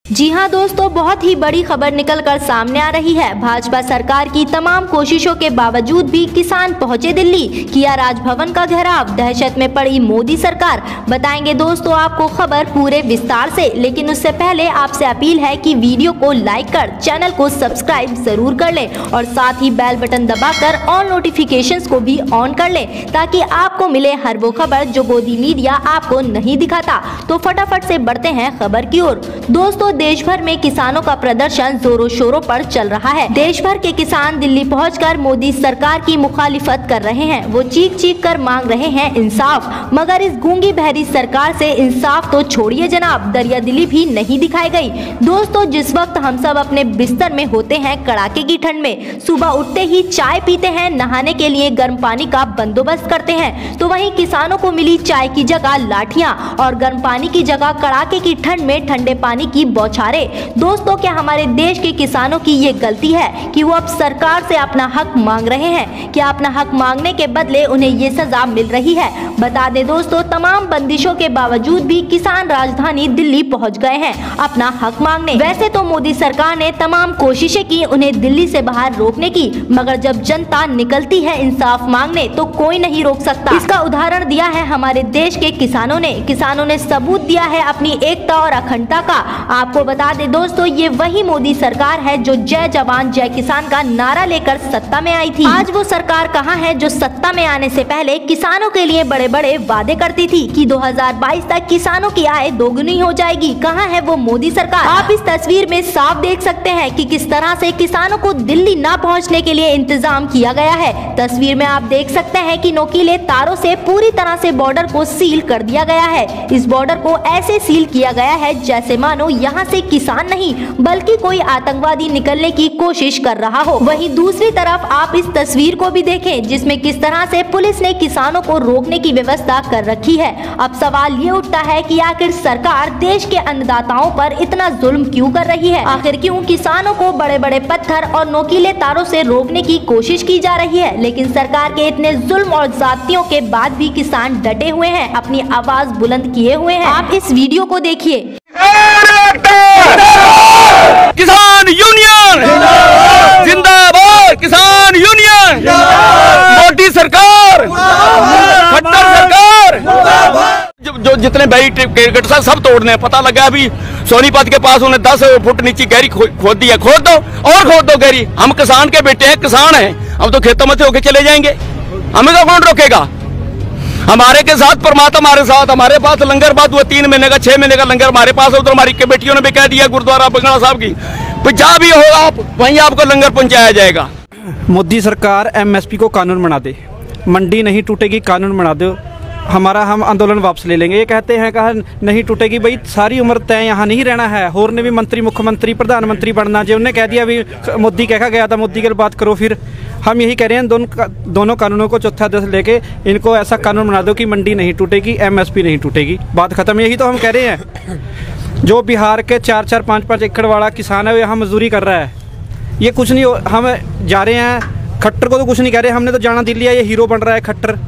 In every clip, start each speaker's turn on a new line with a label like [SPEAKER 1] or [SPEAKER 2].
[SPEAKER 1] जी हां दोस्तों, बहुत ही बड़ी खबर निकलकर सामने आ रही है। भाजपा सरकार की तमाम कोशिशों के बावजूद भी किसान पहुंचे दिल्ली, किया राजभवन का घेराव, दहशत में पड़ी मोदी सरकार। बताएंगे दोस्तों आपको खबर पूरे विस्तार से, लेकिन उससे पहले आपसे अपील है कि वीडियो को लाइक कर चैनल को सब्सक्राइब जरूर कर ले और साथ ही बेल बटन दबाकर ऑल नोटिफिकेशंस को भी ऑन कर ले, ताकि आपको मिले हर वो खबर जो मोदी मीडिया आपको नहीं दिखाता। तो फटाफट से बढ़ते हैं खबर की ओर। दोस्तों, देश भर में किसानों का प्रदर्शन जोरों शोरों पर चल रहा है। देश भर के किसान दिल्ली पहुंचकर मोदी सरकार की मुखालिफत कर रहे हैं। वो चीख चीख कर मांग रहे हैं इंसाफ, मगर इस गूंगी बहरी सरकार से इंसाफ तो छोड़िए जनाब, दरिया दिली भी नहीं दिखाई गई। दोस्तों, जिस वक्त हम सब अपने बिस्तर में होते हैं कड़ाके की ठंड में, सुबह उठते ही चाय पीते हैं, नहाने के लिए गर्म पानी का बंदोबस्त करते हैं, तो वहीं किसानों को मिली चाय की जगह लाठियां और गर्म पानी की जगह कड़ाके की ठंड में ठंडे पानी की बौछारें। दोस्तों, क्या हमारे देश के किसानों की ये गलती है कि वो अब सरकार से अपना हक मांग रहे हैं? क्या अपना हक मांगने के बदले उन्हें ये सजा मिल रही है? बता दें दोस्तों, तमाम बंदिशों के बावजूद भी किसान राजधानी दिल्ली पहुंच गए हैं अपना हक मांगने। वैसे तो मोदी सरकार ने तमाम कोशिशें की उन्हें दिल्ली से बाहर रोकने की, मगर जब जनता निकलती है इंसाफ मांगने तो कोई नहीं रोक सकता। इसका उदाहरण दिया है हमारे देश के किसानों ने सबूत दिया है अपनी एकता और अखंडता का। आपको बता दें दोस्तों, ये वही मोदी सरकार है जो जय जवान जय किसान का नारा लेकर सत्ता में आई थी। आज वो सरकार कहाँ है जो सत्ता में आने से पहले किसानों के लिए बड़े बड़े वादे करती थी कि 2022 तक किसानों की आय दोगुनी हो जाएगी? कहाँ है वो मोदी सरकार? आप इस तस्वीर में साफ देख सकते हैं कि किस तरह से किसानों को दिल्ली ना पहुँचने के लिए इंतजाम किया गया है। तस्वीर में आप देख सकते हैं कि नोकीले तारों से पूरी तरह से बॉर्डर को सील कर दिया गया है। इस बॉर्डर को ऐसे सील किया गया है जैसे मानो यहाँ से किसान नहीं बल्कि कोई आतंकवादी निकलने की कोशिश कर रहा हो। वहीं दूसरी तरफ आप इस तस्वीर को भी देखें जिसमें किस तरह से पुलिस ने किसानों को रोकने की व्यवस्था कर रखी है। अब सवाल ये उठता है कि आखिर सरकार देश के अन्नदाताओं पर इतना जुल्म क्यों कर रही है? आखिर क्यों किसानों को बड़े बड़े पत्थर और नोकीले तारों से रोकने की कोशिश की जा रही है, लेकिन सरकार के इतने जुल्म और ज्यादतियों के बाद भी किसान डटे हुए हैं, अपनी आवाज बुलंद किए हुए हैं। आप इस वीडियो को देखिए।
[SPEAKER 2] किसान यूनियन जिंदाबाद, किसान यूनियन, मोदी सरकार, खट्टर सरकार, जो जितने बैरिकेड सब तोड़ने हैं। पता लगा अभी सोनीपत के पास उन्हें 10 फुट नीचे गहरी खोद दी है। खोद दो और खोद दो गहरी। हम किसान के बेटे हैं, किसान हैं, हम तो खेतों में से होके चले जाएंगे, हमें तो कौन रोकेगा? हमारे के साथ परमात्मा हमारे साथ। हमारे पास लंगर बाद हुआ 3 महीने का 6 महीने का लंगर हमारे पास है। उधर हमारी के बेटियों ने भी कह दिया गुरुद्वारा बंगला साहब की, जहाँ भी होगा आप वहीं आपको लंगर पहुंचाया जाएगा।
[SPEAKER 3] मोदी सरकार एमएसपी को कानून बना दे, मंडी नहीं टूटेगी, कानून बना दो, हम आंदोलन वापस ले लेंगे। ये कहते हैं कहा नहीं टूटेगी, भाई सारी उम्र तय यहाँ नहीं रहना है। होर ने भी मंत्री मुख्यमंत्री प्रधानमंत्री बनना, जो उन्हें कह दिया भी मोदी कहा गया था मोदी की बात करो। फिर हम यही कह रहे हैं दोनों कानूनों को चौथा दस लेके इनको ऐसा कानून बना दो कि मंडी नहीं टूटेगी, एमएसपी नहीं टूटेगी, बात खत्म। यही तो हम कह रहे हैं। जो बिहार के 4-4, 5-5 एकड़ वाला किसान है वो यहाँ मजदूरी कर रहा है, ये कुछ नहीं। हम जा रहे हैं, खट्टर को तो कुछ नहीं कह रहे, हमने तो जाना दिल्ली है, ये हीरो बन रहा है खट्टर।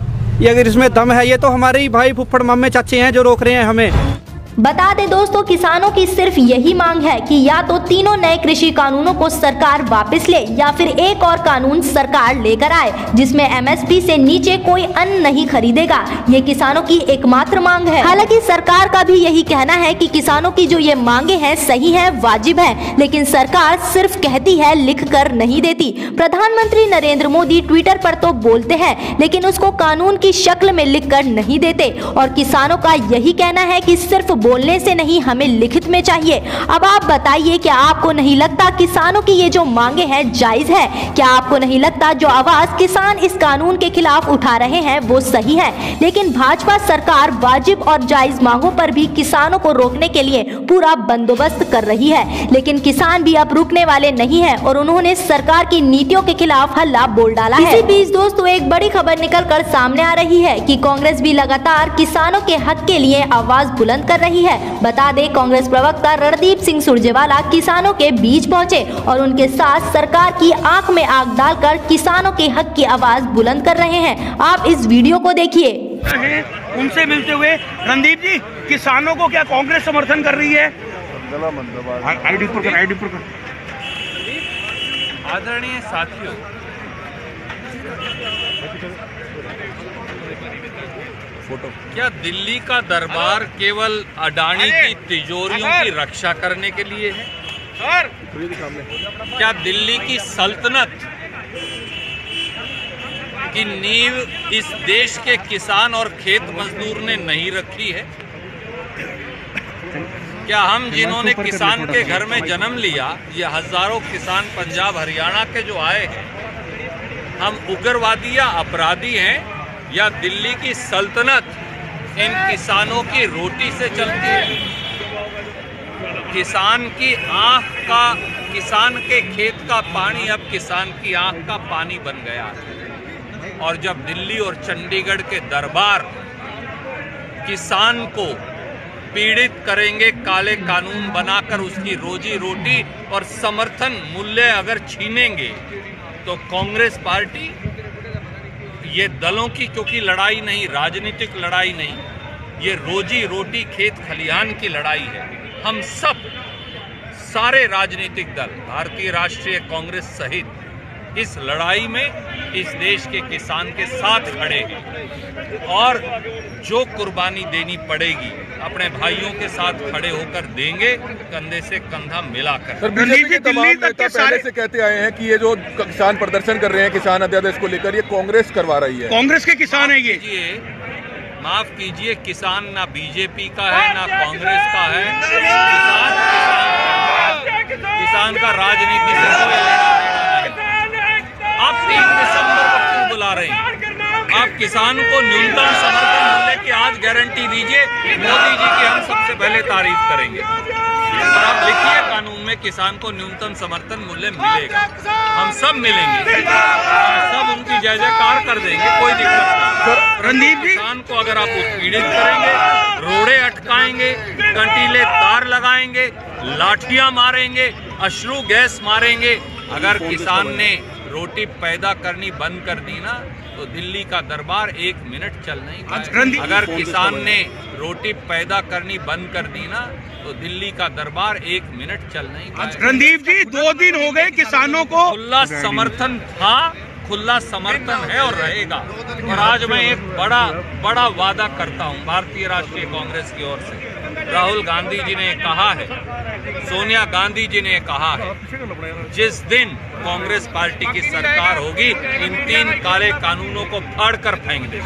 [SPEAKER 3] ये अगर इसमें दम है, ये तो हमारे ही भाई फुफ्फड़ मामे चाचे हैं जो रोक रहे हैं हमें।
[SPEAKER 1] बता दें दोस्तों, किसानों की सिर्फ यही मांग है कि या तो तीनों नए कृषि कानूनों को सरकार वापस ले या फिर एक और कानून सरकार लेकर आए जिसमें एमएसपी से नीचे कोई अन्न नहीं खरीदेगा। ये किसानों की एकमात्र मांग है। हालांकि सरकार का भी यही कहना है कि किसानों की जो ये मांगे हैं सही है, वाजिब है, लेकिन सरकार सिर्फ कहती है, लिख कर नहीं देती। प्रधानमंत्री नरेंद्र मोदी ट्विटर पर तो बोलते हैं लेकिन उसको कानून की शक्ल में लिख कर नहीं देते, और किसानों का यही कहना है कि सिर्फ बोलने से नहीं, हमें लिखित में चाहिए। अब आप बताइए, क्या आपको नहीं लगता किसानों की ये जो मांगे हैं जायज है? क्या आपको नहीं लगता जो आवाज किसान इस कानून के खिलाफ उठा रहे हैं वो सही है? लेकिन भाजपा सरकार वाजिब और जायज मांगों पर भी किसानों को रोकने के लिए पूरा बंदोबस्त कर रही है, लेकिन किसान भी अब रुकने वाले नहीं है और उन्होंने सरकार की नीतियों के खिलाफ हल्ला बोल डाला है। इसी बीच दोस्तों, एक बड़ी खबर निकल कर सामने आ रही है कि कांग्रेस भी लगातार किसानों के हक के लिए आवाज बुलंद कर रही है। बता दें, कांग्रेस प्रवक्ता रणदीप सिंह सुरजेवाला किसानों के बीच पहुंचे और उनके साथ सरकार की आंख में आग डालकर किसानों के हक की आवाज बुलंद कर रहे हैं। आप इस वीडियो को देखिए।
[SPEAKER 4] उनसे मिलते हुए रणदीप जी, किसानों को क्या कांग्रेस समर्थन कर रही है? आईडी पर कर, आईडी पर कर।
[SPEAKER 5] आदरणीय साथियों, क्या दिल्ली का दरबार केवल अडानी की तिजोरियों की रक्षा करने के लिए है? क्या दिल्ली की सल्तनत की नींव इस देश के किसान और खेत मजदूर ने नहीं रखी है? क्या हम जिन्होंने किसान के घर में जन्म लिया, ये हजारों किसान पंजाब हरियाणा के जो आए हैं, हम उग्रवादी या अपराधी हैं, या दिल्ली की सल्तनत इन किसानों की रोटी से चलती है? किसान की आंख का, किसान के खेत का पानी अब किसान की आंख का पानी बन गया है। और जब दिल्ली और चंडीगढ़ के दरबार किसान को पीड़ित करेंगे, काले कानून बनाकर उसकी रोजी रोटी और समर्थन मूल्य अगर छीनेंगे, तो कांग्रेस पार्टी, ये दलों की क्योंकि लड़ाई नहीं, राजनीतिक लड़ाई नहीं, ये रोजी रोटी खेत खलिहान की लड़ाई है। हम सब, सारे राजनीतिक दल, भारतीय राष्ट्रीय कांग्रेस सहित, इस लड़ाई में इस देश के किसान के साथ खड़े हैं और जो कुर्बानी देनी पड़ेगी अपने भाइयों के साथ खड़े होकर देंगे, कंधे से कंधा मिलाकर।
[SPEAKER 6] सर, बीजेपी के तमाम नेता पहले से कहते आए हैं कि ये जो किसान प्रदर्शन कर रहे हैं किसान अध्यादेश को लेकर, ये कांग्रेस करवा रही है।
[SPEAKER 4] कांग्रेस के किसान है ये।
[SPEAKER 5] माफ कीजिए, किसान ना बीजेपी का है ना कांग्रेस का है। किसान का राजनीति से कोई लेना देना नहीं। आप 3 दिसंबर को क्यों बुला रहे हैं? आप किसान को न्यूनतम समर्थन मूल्य की आज गारंटी दीजिए, मोदी जी की हम सबसे पहले तारीफ करेंगे। और आप लिखिए कानून में किसान को न्यूनतम समर्थन मूल्य मिलेगा, हम सब मिलेंगे, सब उनकी जय जयकार कर देंगे, कोई दिक्कत नहीं।
[SPEAKER 4] रणदीप जी,
[SPEAKER 5] किसान को अगर आप उत्पीड़ित करेंगे, रोड़े अटकाएंगे, कंटीले तार लगाएंगे, लाठियां मारेंगे, अश्रु गैस मारेंगे, अगर किसान ने रोटी पैदा करनी बंद कर दी ना, तो दिल्ली का दरबार 1 मिनट चल नहीं पाएगा। अगर किसान ने रोटी पैदा करनी बंद कर दी ना, तो दिल्ली का दरबार 1 मिनट चल नहीं पाएगा।
[SPEAKER 4] रणदीप जी, 2 दिन हो गए किसानों को
[SPEAKER 5] खुला समर्थन था, खुला समर्थन है और रहेगा। और आज मैं एक बड़ा वादा करता हूं भारतीय राष्ट्रीय कांग्रेस की ओर से। राहुल गांधी जी ने कहा है, सोनिया गांधी जी ने कहा है, जिस दिन कांग्रेस पार्टी की सरकार होगी, इन 3 काले कानूनों को फाड़ कर फेंक दें।